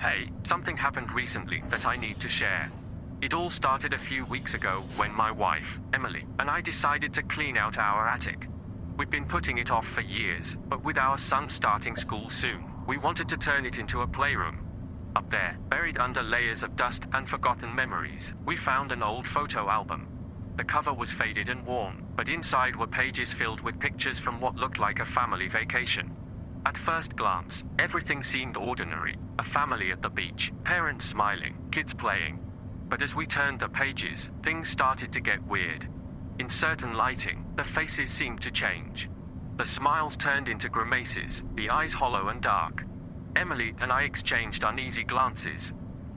Hey, something happened recently that I need to share. It all started a few weeks ago when my wife, Emily, and I decided to clean out our attic. We'd been putting it off for years, but with our son starting school soon, we wanted to turn it into a playroom. Up there, buried under layers of dust and forgotten memories, we found an old photo album. The cover was faded and worn, but inside were pages filled with pictures from what looked like a family vacation. At first glance, everything seemed ordinary. A family at the beach, parents smiling, kids playing. But as we turned the pages, things started to get weird. In certain lighting, the faces seemed to change. The smiles turned into grimaces, the eyes hollow and dark. Emily and I exchanged uneasy glances.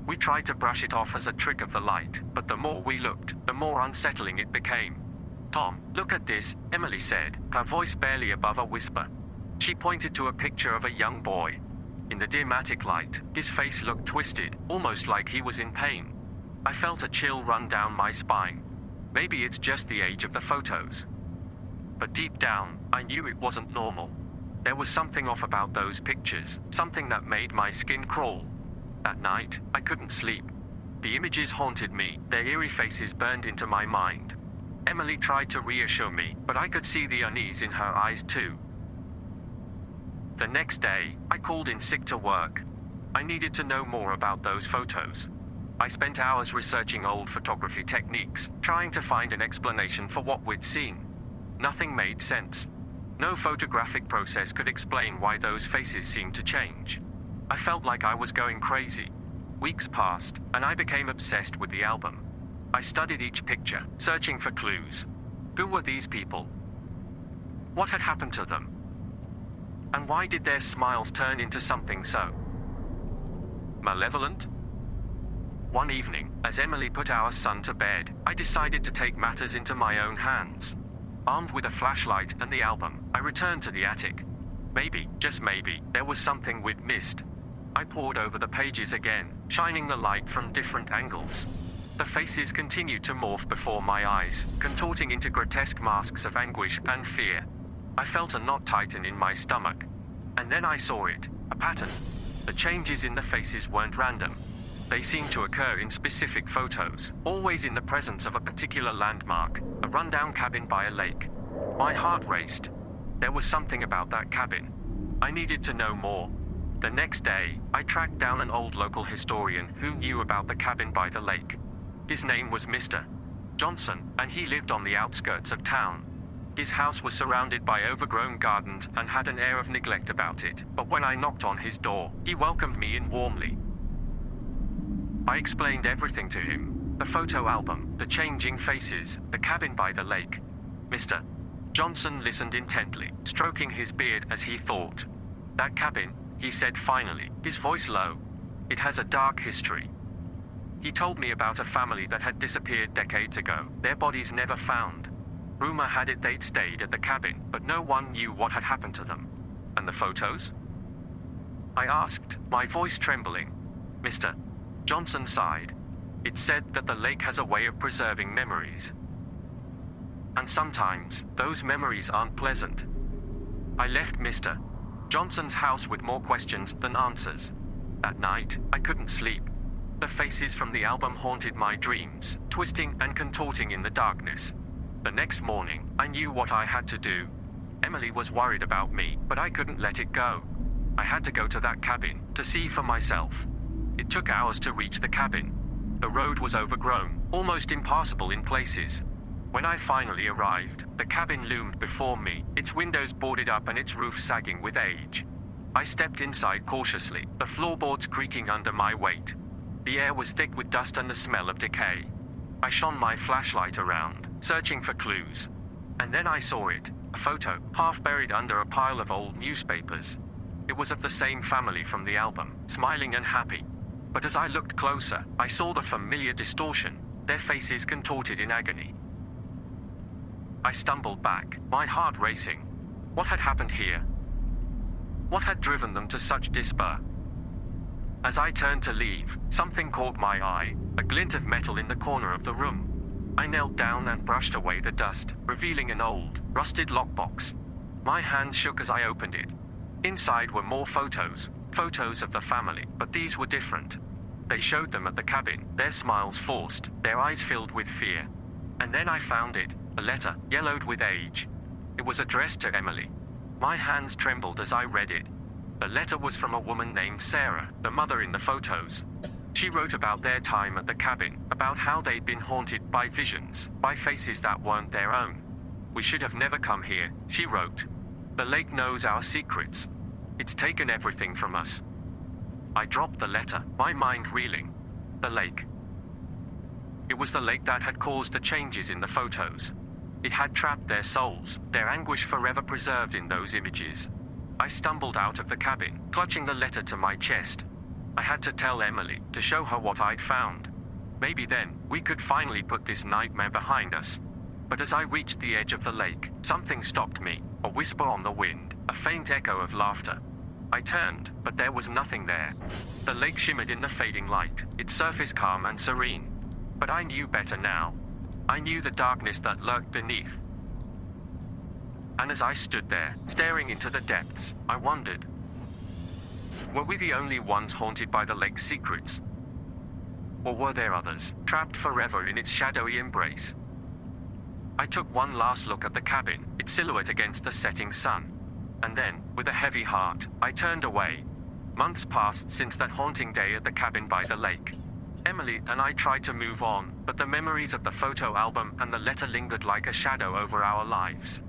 We tried to brush it off as a trick of the light, but the more we looked, the more unsettling it became. "Tom, look at this," Emily said, her voice barely above a whisper. She pointed to a picture of a young boy. In the dim attic light, his face looked twisted, almost like he was in pain. I felt a chill run down my spine. Maybe it's just the age of the photos. But deep down, I knew it wasn't normal. There was something off about those pictures, something that made my skin crawl. That night, I couldn't sleep. The images haunted me, their eerie faces burned into my mind. Emily tried to reassure me, but I could see the unease in her eyes too. The next day, I called in sick to work. I needed to know more about those photos. I spent hours researching old photography techniques, trying to find an explanation for what we'd seen. Nothing made sense. No photographic process could explain why those faces seemed to change. I felt like I was going crazy. Weeks passed, and I became obsessed with the album. I studied each picture, searching for clues. Who were these people? What had happened to them? And why did their smiles turn into something so malevolent? One evening, as Emily put our son to bed, I decided to take matters into my own hands. Armed with a flashlight and the album, I returned to the attic. Maybe, just maybe, there was something we'd missed. I pored over the pages again, shining the light from different angles. The faces continued to morph before my eyes, contorting into grotesque masks of anguish and fear. I felt a knot tighten in my stomach. And then I saw it, a pattern. The changes in the faces weren't random. They seemed to occur in specific photos, always in the presence of a particular landmark, a rundown cabin by a lake. My heart raced. There was something about that cabin. I needed to know more. The next day, I tracked down an old local historian who knew about the cabin by the lake. His name was Mr. Johnson, and he lived on the outskirts of town. His house was surrounded by overgrown gardens and had an air of neglect about it, but when I knocked on his door, he welcomed me in warmly. I explained everything to him. The photo album, the changing faces, the cabin by the lake. Mr. Johnson listened intently, stroking his beard as he thought. "That cabin," he said finally, his voice low. "It has a dark history." He told me about a family that had disappeared decades ago, their bodies never found. Rumor had it they'd stayed at the cabin, but no one knew what had happened to them. "And the photos?" I asked, my voice trembling. Mr. Johnson sighed. "It said that the lake has a way of preserving memories. And sometimes, those memories aren't pleasant." I left Mr. Johnson's house with more questions than answers. That night, I couldn't sleep. The faces from the album haunted my dreams, twisting and contorting in the darkness. The next morning, I knew what I had to do. Emily was worried about me, but I couldn't let it go. I had to go to that cabin, to see for myself. It took hours to reach the cabin. The road was overgrown, almost impassable in places. When I finally arrived, the cabin loomed before me, its windows boarded up and its roof sagging with age. I stepped inside cautiously, the floorboards creaking under my weight. The air was thick with dust and the smell of decay. I shone my flashlight around, searching for clues. And then I saw it, a photo, half buried under a pile of old newspapers. It was of the same family from the album, smiling and happy. But as I looked closer, I saw the familiar distortion, their faces contorted in agony. I stumbled back, my heart racing. What had happened here? What had driven them to such despair? As I turned to leave, something caught my eye, a glint of metal in the corner of the room. I knelt down and brushed away the dust, revealing an old, rusted lockbox. My hands shook as I opened it. Inside were more photos, photos of the family, but these were different. They showed them at the cabin, their smiles forced, their eyes filled with fear. And then I found it, a letter, yellowed with age. It was addressed to Emily. My hands trembled as I read it. The letter was from a woman named Sarah, the mother in the photos. She wrote about their time at the cabin, about how they'd been haunted by visions, by faces that weren't their own. We should have never come here, she wrote. The lake knows our secrets. It's taken everything from us. I dropped the letter, my mind reeling. The lake. It was the lake that had caused the changes in the photos. It had trapped their souls, their anguish forever preserved in those images. I stumbled out of the cabin, clutching the letter to my chest. I had to tell Emily, to show her what I'd found. Maybe then, we could finally put this nightmare behind us. But as I reached the edge of the lake, something stopped me, a whisper on the wind, a faint echo of laughter. I turned, but there was nothing there. The lake shimmered in the fading light, its surface calm and serene. But I knew better now. I knew the darkness that lurked beneath. And as I stood there, staring into the depths, I wondered, were we the only ones haunted by the lake's secrets? Or were there others, trapped forever in its shadowy embrace? I took one last look at the cabin, its silhouette against the setting sun. And then, with a heavy heart, I turned away. Months passed since that haunting day at the cabin by the lake. Emily and I tried to move on, but the memories of the photo album and the letter lingered like a shadow over our lives.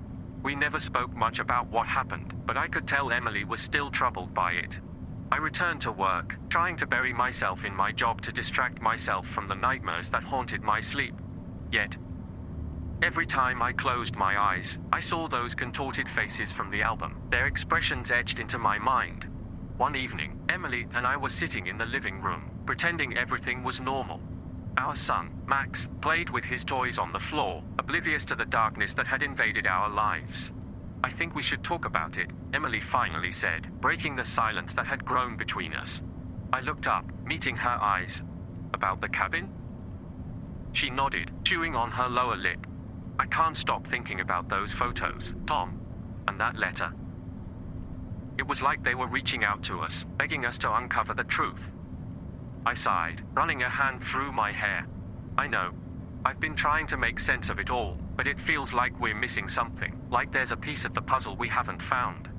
We never spoke much about what happened, but I could tell Emily was still troubled by it. I returned to work, trying to bury myself in my job to distract myself from the nightmares that haunted my sleep. Yet, every time I closed my eyes, I saw those contorted faces from the album, their expressions etched into my mind. One evening, Emily and I were sitting in the living room, pretending everything was normal. Our son, Max, played with his toys on the floor, oblivious to the darkness that had invaded our lives. I think we should talk about it, Emily finally said, breaking the silence that had grown between us. I looked up, meeting her eyes. About the cabin? She nodded, chewing on her lower lip. I can't stop thinking about those photos, Tom, and that letter. It was like they were reaching out to us, begging us to uncover the truth. I sighed, running a hand through my hair. I know. I've been trying to make sense of it all, but it feels like we're missing something, like there's a piece of the puzzle we haven't found.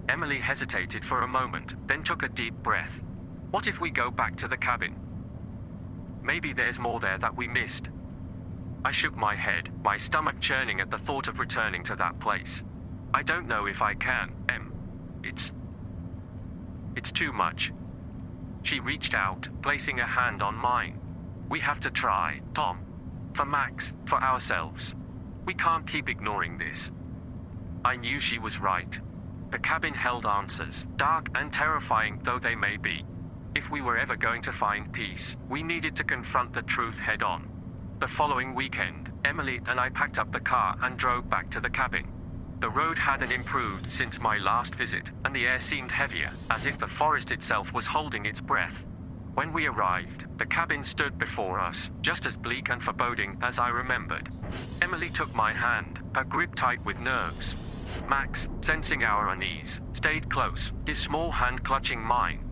Emily hesitated for a moment, then took a deep breath. What if we go back to the cabin? Maybe there's more there that we missed. I shook my head, my stomach churning at the thought of returning to that place. I don't know if I can, Em. It's too much. She reached out, placing a hand on mine. We have to try, Tom. For Max, for ourselves. We can't keep ignoring this. I knew she was right. The cabin held answers, dark and terrifying though they may be. If we were ever going to find peace, we needed to confront the truth head on. The following weekend, Emily and I packed up the car and drove back to the cabin. The road hadn't improved since my last visit, and the air seemed heavier, as if the forest itself was holding its breath. When we arrived, the cabin stood before us, just as bleak and foreboding as I remembered. Emily took my hand, her grip tight with nerves. Max, sensing our unease, stayed close, his small hand clutching mine.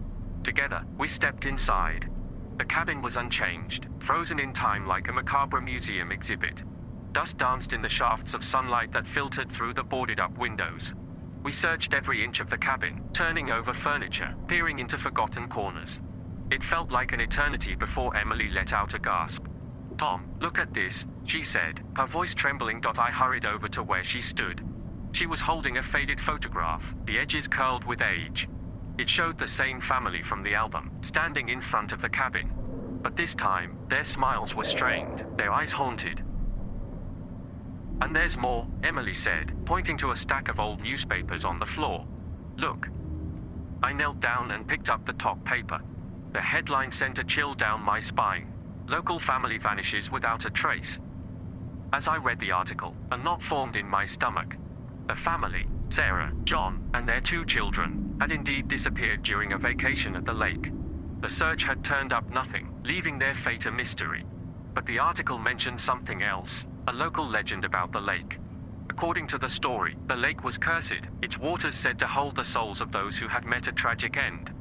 Together, we stepped inside. The cabin was unchanged, frozen in time like a macabre museum exhibit. Dust danced in the shafts of sunlight that filtered through the boarded-up windows. We searched every inch of the cabin, turning over furniture, peering into forgotten corners. It felt like an eternity before Emily let out a gasp. Tom, look at this, she said, her voice trembling. I hurried over to where she stood. She was holding a faded photograph, the edges curled with age. It showed the same family from the album, standing in front of the cabin. But this time, their smiles were strained, their eyes haunted. And there's more, Emily said, pointing to a stack of old newspapers on the floor. Look. I knelt down and picked up the top paper. The headline sent a chill down my spine. Local family vanishes without a trace. As I read the article, a knot formed in my stomach. The family, Sarah, John, and their 2 children, had indeed disappeared during a vacation at the lake. The search had turned up nothing, leaving their fate a mystery. But the article mentioned something else, a local legend about the lake. According to the story, the lake was cursed, its waters said to hold the souls of those who had met a tragic end.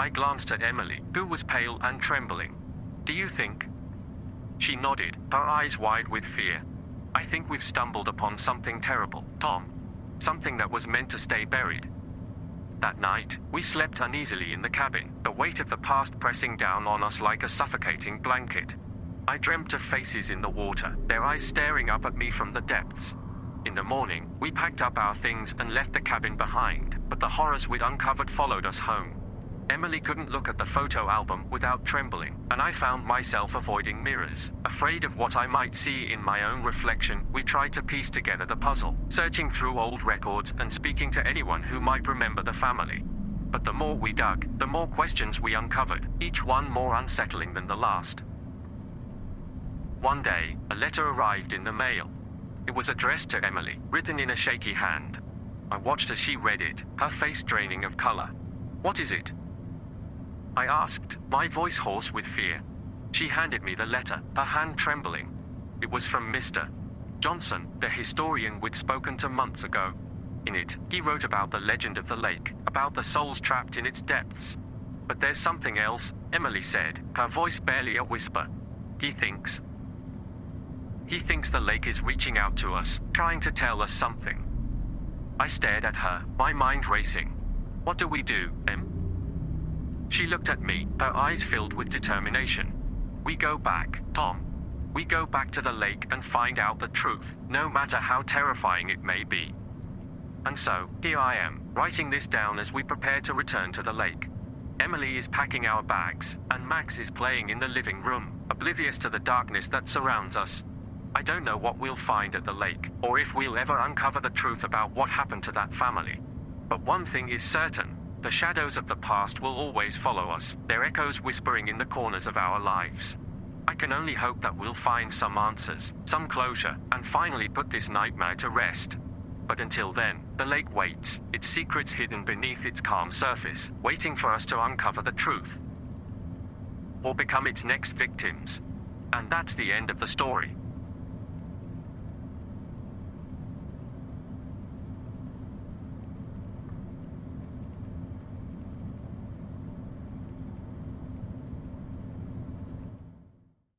I glanced at Emily, who was pale and trembling. Do you think? She nodded, her eyes wide with fear. I think we've stumbled upon something terrible, Tom. Something that was meant to stay buried. That night, we slept uneasily in the cabin, the weight of the past pressing down on us like a suffocating blanket. I dreamt of faces in the water, their eyes staring up at me from the depths. In the morning, we packed up our things and left the cabin behind, but the horrors we'd uncovered followed us home. Emily couldn't look at the photo album without trembling, and I found myself avoiding mirrors. Afraid of what I might see in my own reflection, we tried to piece together the puzzle, searching through old records and speaking to anyone who might remember the family. But the more we dug, the more questions we uncovered, each one more unsettling than the last. One day, a letter arrived in the mail. It was addressed to Emily, written in a shaky hand. I watched as she read it, her face draining of color. "What is it?" I asked, my voice hoarse with fear. She handed me the letter, her hand trembling. It was from Mr. Johnson, the historian we'd spoken to months ago. In it, he wrote about the legend of the lake, about the souls trapped in its depths. "But there's something else," Emily said, her voice barely a whisper. He thinks the lake is reaching out to us, trying to tell us something." I stared at her, my mind racing. "What do we do, Em?" She looked at me, her eyes filled with determination. "We go back, Tom. We go back to the lake and find out the truth, no matter how terrifying it may be." And so, here I am, writing this down as we prepare to return to the lake. Emily is packing our bags, and Max is playing in the living room, oblivious to the darkness that surrounds us. I don't know what we'll find at the lake, or if we'll ever uncover the truth about what happened to that family. But one thing is certain, the shadows of the past will always follow us, their echoes whispering in the corners of our lives. I can only hope that we'll find some answers, some closure, and finally put this nightmare to rest. But until then, the lake waits, its secrets hidden beneath its calm surface, waiting for us to uncover the truth. Or become its next victims. And that's the end of the story.